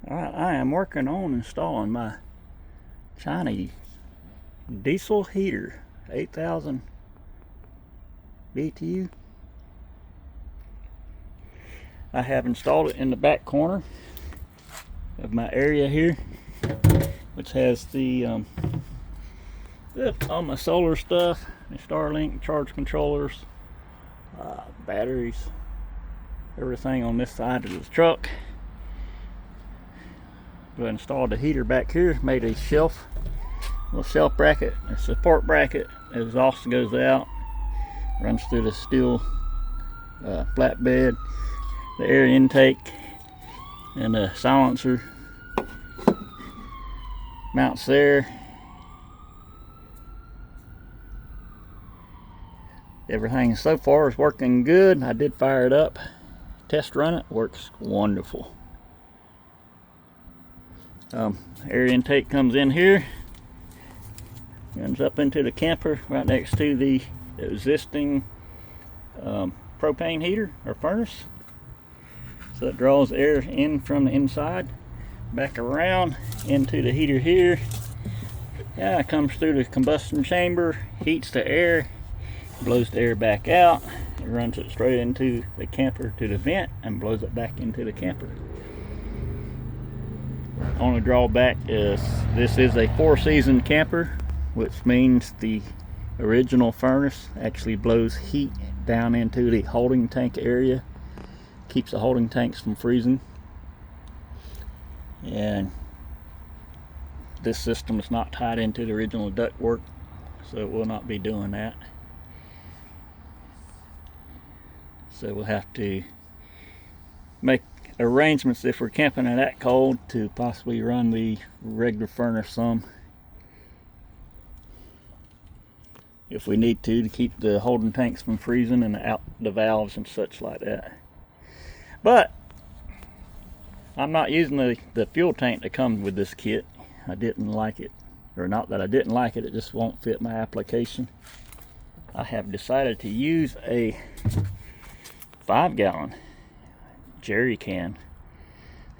Alright, I am working on installing my Chinese diesel heater, 8,000 BTU. I have installed it in the back corner of my area here, which has the all my solar stuff, the Starlink charge controllers, batteries, everything on this side of the truck. I installed the heater back here, made a shelf, little shelf bracket, a support bracket. The exhaust goes out, runs through the steel flatbed, the air intake, and the silencer mounts there. Everything so far is working good. I did fire it up, test run it, works wonderful. Air intake comes in here, runs up into the camper right next to the existing propane heater or furnace. So it draws air in from the inside, back around into the heater here. Yeah, it comes through the combustion chamber, heats the air, blows the air back out. It runs it straight into the camper to the vent and blows it back into the camper. Only drawback is this is a 4-season camper, which means the original furnace actually blows heat down into the holding tank area, keeps the holding tanks from freezing, and this system is not tied into the original ductwork, so it will not be doing that. So we'll have to make arrangements if we're camping in that cold to possibly run the regular furnace some, if we need to keep the holding tanks from freezing and out the valves and such like that. But I'm not using the fuel tank that comes with this kit. I didn't like it, or not that I didn't like it, it just won't fit my application. I have decided to use a 5-gallon jerry can.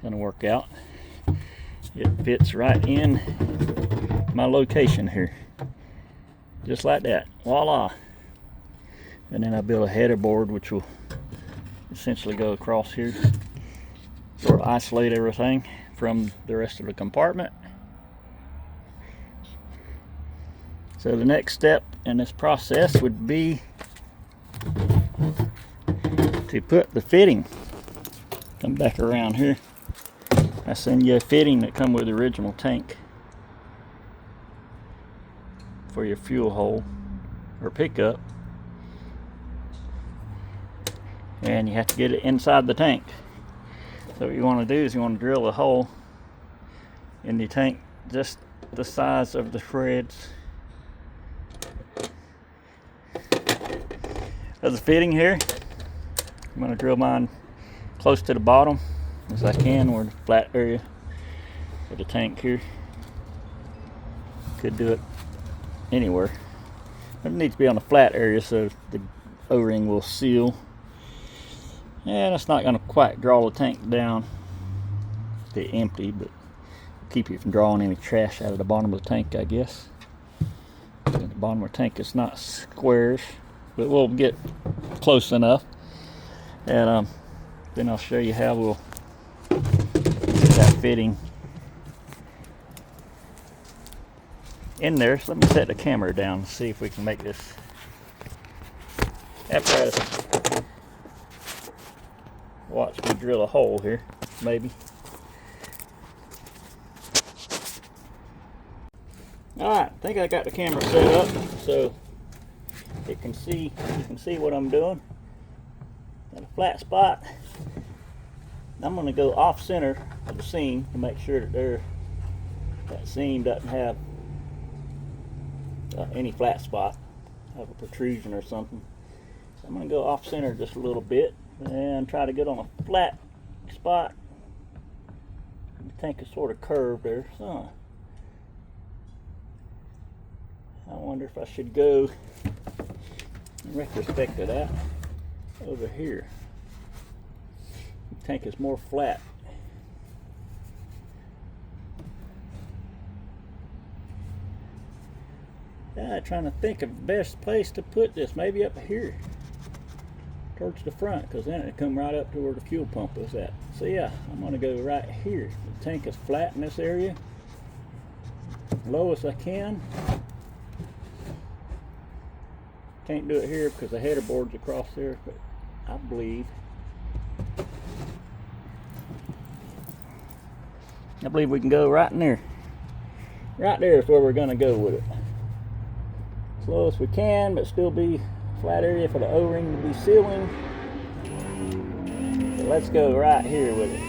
Gonna work out. It fits right in my location here, just like that. Voila! And then I built a header board which will essentially go across here, sort of isolate everything from the rest of the compartment. So the next step in this process would be to put the fitting. Come back around here. I send you a fitting that come with the original tank for your fuel hole or pickup, and you have to get it inside the tank. So what you want to do is you want to drill a hole in the tank just the size of the threads of the fitting here. I'm going to drill mine close to the bottom as I can, or the flat area of the tank here. Could do it anywhere, but it needs to be on the flat area so the O-ring will seal, and it's not going to quite draw the tank down to empty, but keep you from drawing any trash out of the bottom of the tank, I guess. And the bottom of the tank is not squarish, but we'll get close enough. And then I'll show you how we'll get that fitting in there. So let me set the camera down and see if we can make this apparatus. Watch me drill a hole here, maybe. Alright, I think I got the camera set up so you can see what I'm doing. Got a flat spot. I'm going to go off center of the seam to make sure that that seam doesn't have any flat spot, have a protrusion or something. So I'm going to go off center just a little bit and try to get on a flat spot. The tank is sort of curved there, so I wonder if I should go in retrospect of that over here. The tank is more flat. Trying to think of the best place to put this. Maybe up here towards the front, because then it come right up to where the fuel pump is at. So yeah, I'm going to go right here. The tank is flat in this area, low as I can. Can't do it here because the header board's across there, but I believe we can go right in there. Right there is where we're going to go with it. As low as we can, but still be flat area for the O-ring to be sealing. So let's go right here with it.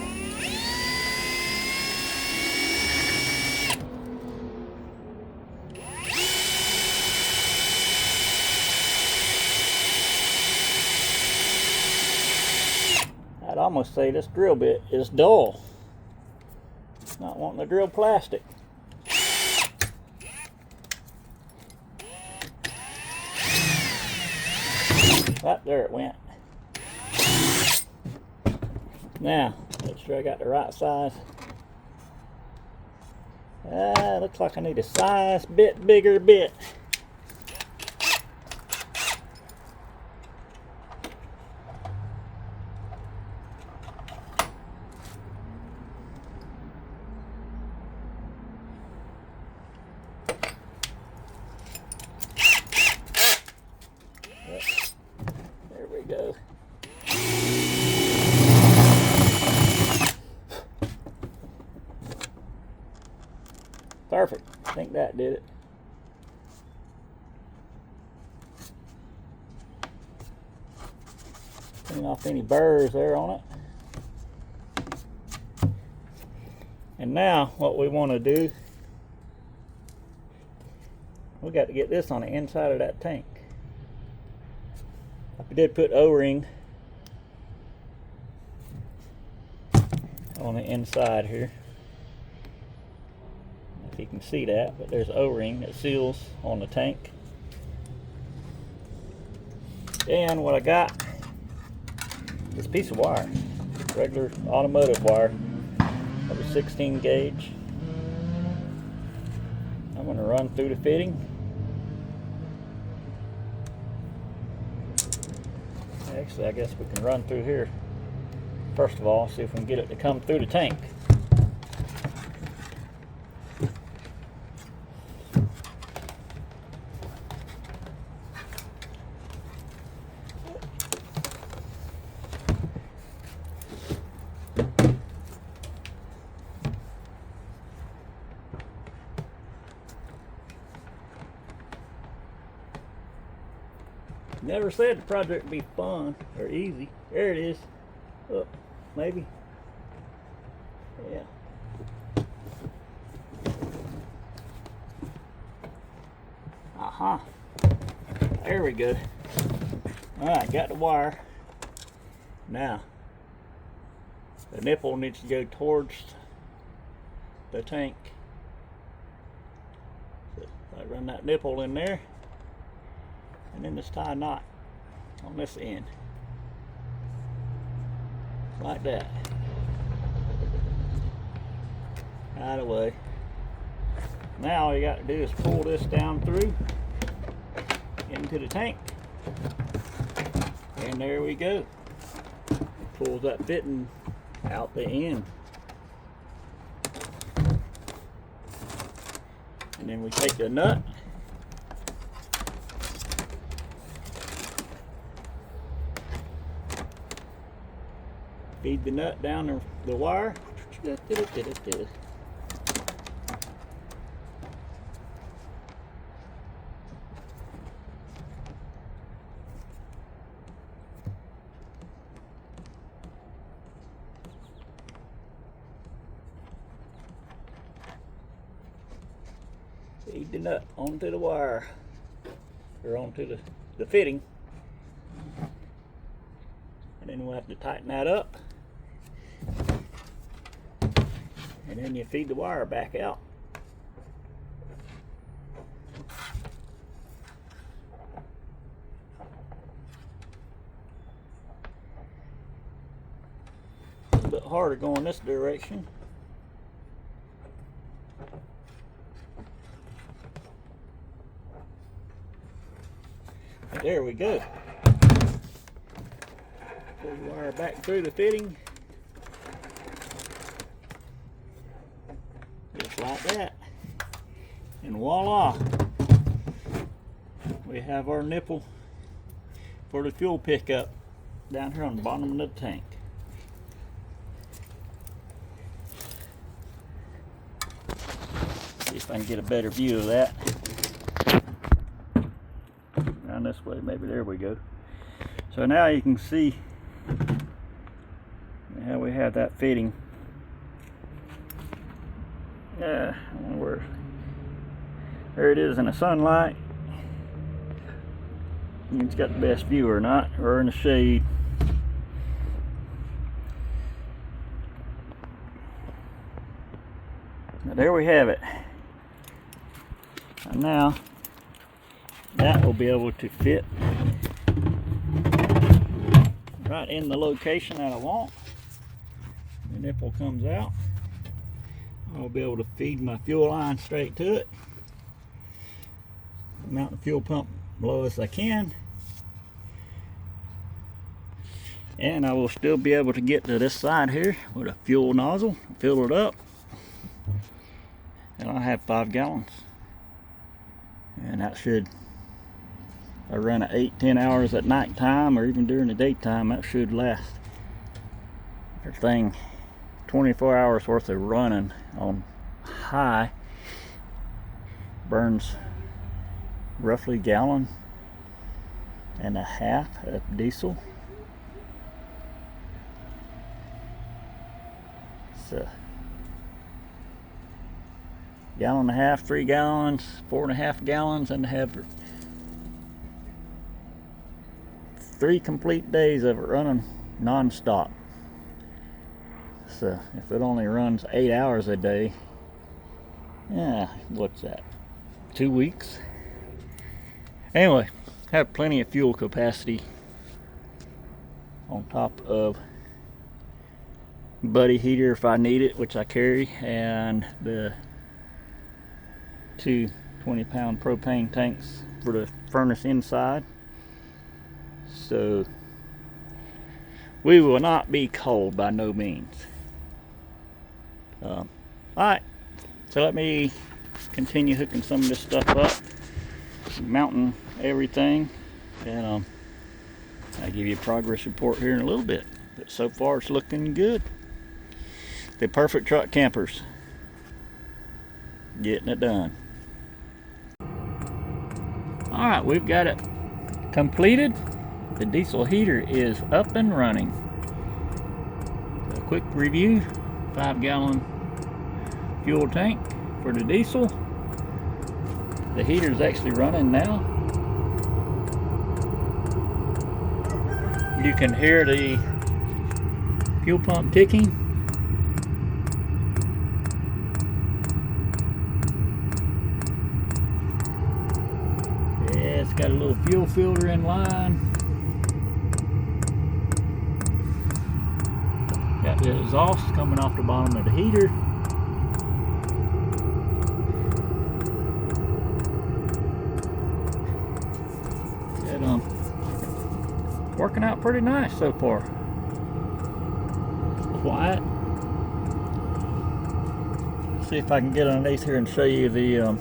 I'd almost say this drill bit is dull. Not wanting to drill plastic. Right there it went. Now, make sure I got the right size. Looks like I need a size bit bigger bit. There we go. Perfect. I think that did it. Clean off any burrs there on it. And now what we want to do, we got to get this on the inside of that tank. I did put O-ring on the inside here. If you can see that, but there's O-ring that seals on the tank. And what I got is a piece of wire, regular automotive wire of a 16 gauge. I'm going to run through the fitting. Actually, I guess we can run through here first of all, see if we can get it to come through the tank. Never said the project would be fun or easy. There it is. Oh, maybe. Yeah. Aha. There we go. Alright, got the wire. Now, the nipple needs to go towards the tank. So I run that nipple in there. And then just tie a knot on this end. Like that. Out of the way. Now all you got to do is pull this down through into the tank. And there we go. Pulls that fitting out the end. And then we take the nut. Feed the nut down the wire. Feed the nut onto the wire, or onto the fitting. And then we'll have to tighten that up. And then you feed the wire back out. A little bit harder going this direction. There we go. Pull the wire back through the fitting. Just like that. And voila. We have our nipple for the fuel pickup down here on the bottom of the tank. See if I can get a better view of that. Around this way, maybe. There we go. So now you can see how we have that fitting. I wonder where. There it is in the sunlight. It's got the best view or not, or in the shade. Now there we have it. And now that will be able to fit right in the location that I want. The nipple comes out. I'll be able to feed my fuel line straight to it. Mount the fuel pump low as I can. And I will still be able to get to this side here with a fuel nozzle, fill it up. And I'll have 5 gallons. And that should, I run at 8-10 hours at night time or even during the daytime, that should last. Everything 24 hours worth of running on high burns roughly 1.5 gallons of diesel. So 1.5 gallons, 3 gallons, 4.5 gallons, and have 3 complete days of it running non-stop. So if it only runs 8 hours a day, yeah, what's that? 2 weeks? Anyway, have plenty of fuel capacity on top of buddy heater if I need it, which I carry, and the 2 20-pound propane tanks for the furnace inside. So we will not be cold by no means. Alright, so let me continue hooking some of this stuff up, mounting everything, and I'll give you a progress report here in a little bit. But so far it's looking good. The perfect truck campers getting it done. Alright, we've got it completed. The diesel heater is up and running. A quick review: 5-gallon fuel tank for the diesel. The heater is actually running now. You can hear the fuel pump ticking. Yeah, it's got a little fuel filter in line. Got the exhaust coming off the bottom of the heater. Working out pretty nice so far. Quiet. See if I can get underneath here and show you the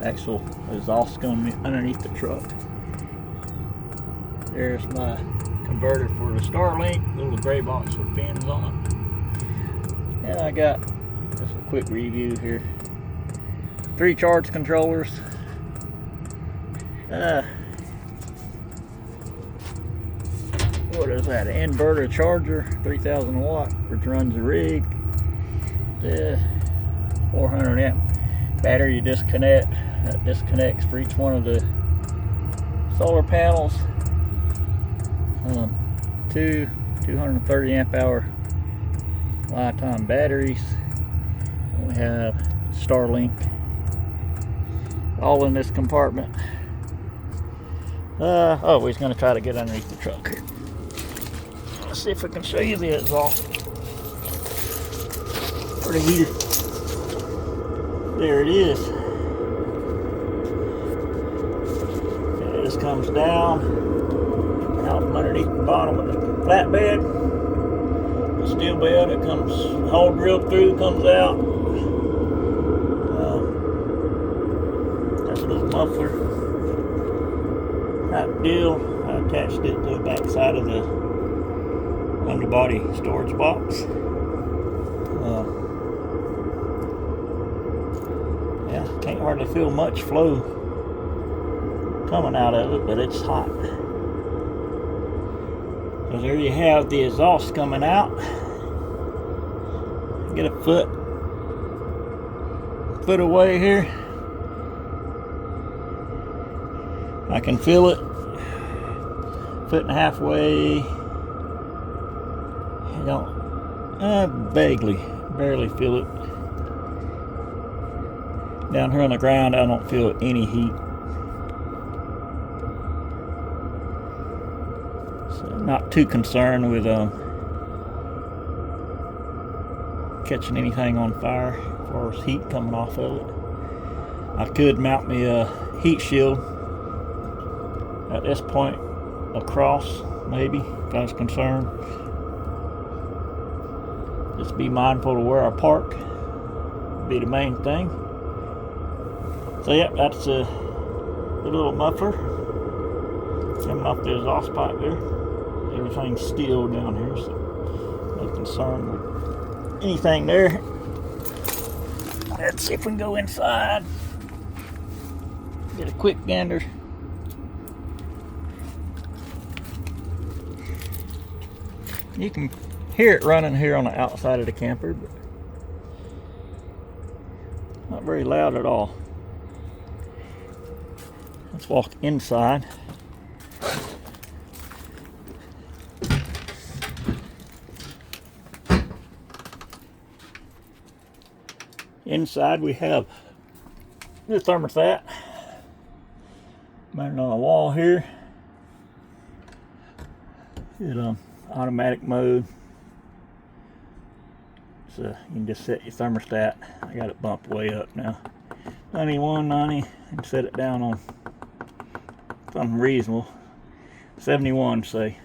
actual exhaust going underneath the truck. There's my converter for the Starlink, little gray box with fins on it. And I got just a quick review here. 3 charge controllers. What is that? An inverter charger, 3,000 watt, which runs the rig. 400 amp battery disconnect. That disconnects for each one of the solar panels. 2 230 amp hour lifetime batteries. We have Starlink all in this compartment. Oh, he's going to try to get underneath the truck here. Let's see if I can show you the exhaust for the heater. There it is. It just comes down out from underneath the bottom of the flatbed. The steel bed, it comes, hole drilled through, comes out. That's a little muffler type deal. I attached it to the back side of the underbody storage box. Yeah, can't hardly feel much flow coming out of it, but it's hot. So there you have the exhaust coming out. Get a foot away here. I can feel it. 1.5 foot away. I don't, barely feel it. Down here on the ground, I don't feel any heat. So I'm not too concerned with catching anything on fire as far as heat coming off of it. I could mount me a heat shield at this point across, maybe, if I was concerned. Just be mindful of where I park, be the main thing. So yeah, that's the little muffler coming off the exhaust pipe there. Everything's steel down here, so no concern with anything there. Let's see if we can go inside. Get a quick gander. You can hear it running here on the outside of the camper, but not very loud at all. Let's walk inside. Inside we have the thermostat mounted on the wall here. It's automatic mode. So you can just set your thermostat. I got it bumped way up now. 91, 90, and set it down on something reasonable. 71, say.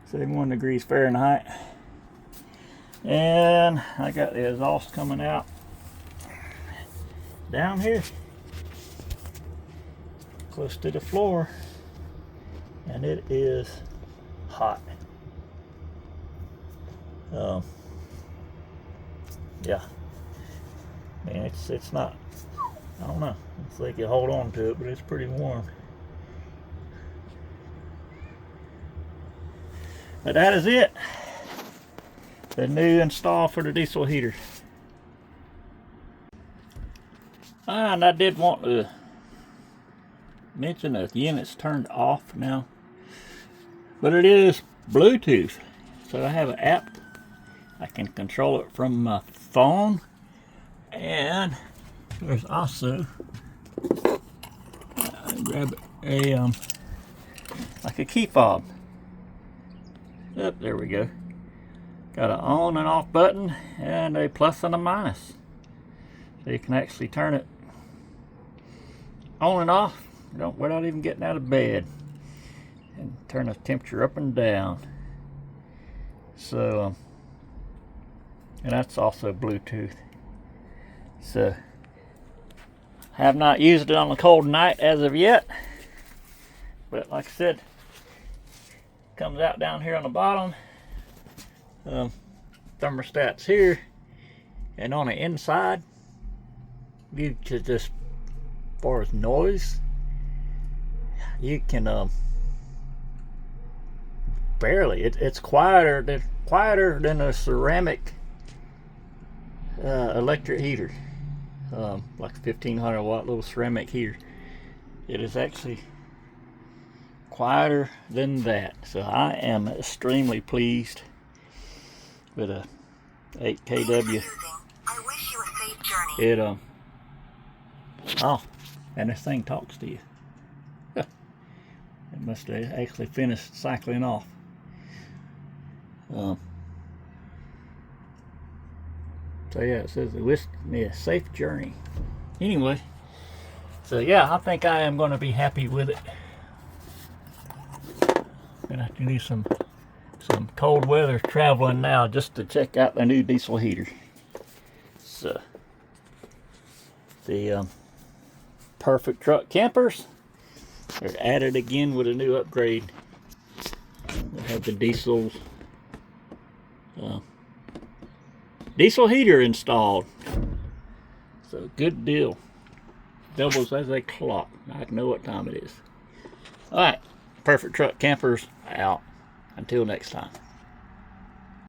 71 degrees Fahrenheit. And I got the exhaust coming out down here close to the floor, and it is hot. Yeah, man, it's not, I don't know, it's like you hold on to it, but it's pretty warm. But that is it. The new install for the diesel heater. And I did want to mention that the unit's turned off now, but it is Bluetooth, so I have an app. I can control it from my phone, and there's also grab a like a key fob. Yep, there we go. Got an on and off button and a plus and a minus, so you can actually turn it on and off without even getting out of bed, and turn the temperature up and down. So and that's also Bluetooth. So have not used it on a cold night as of yet, but like I said, comes out down here on the bottom. Thermostat's here, and on the inside, you just as far as noise, you can barely. It's quieter than a ceramic electric heater, like a 1500 watt little ceramic heater. It is actually quieter than that. So I am extremely pleased with a 8 kW. I wish you a safe journey. It oh, and this thing talks to you. It must have actually finished cycling off. So yeah, it says it wished me a safe journey. Anyway, so So yeah, I think I am going to be happy with it. Gonna have to do some cold weather traveling now just to check out the new diesel heater. So the Perfect Truck campers are added again with a new upgrade. They have the diesel heater installed. So good deal. Doubles as a clock. I know what time it is. All right, Perfect Truck campers out. Until next time.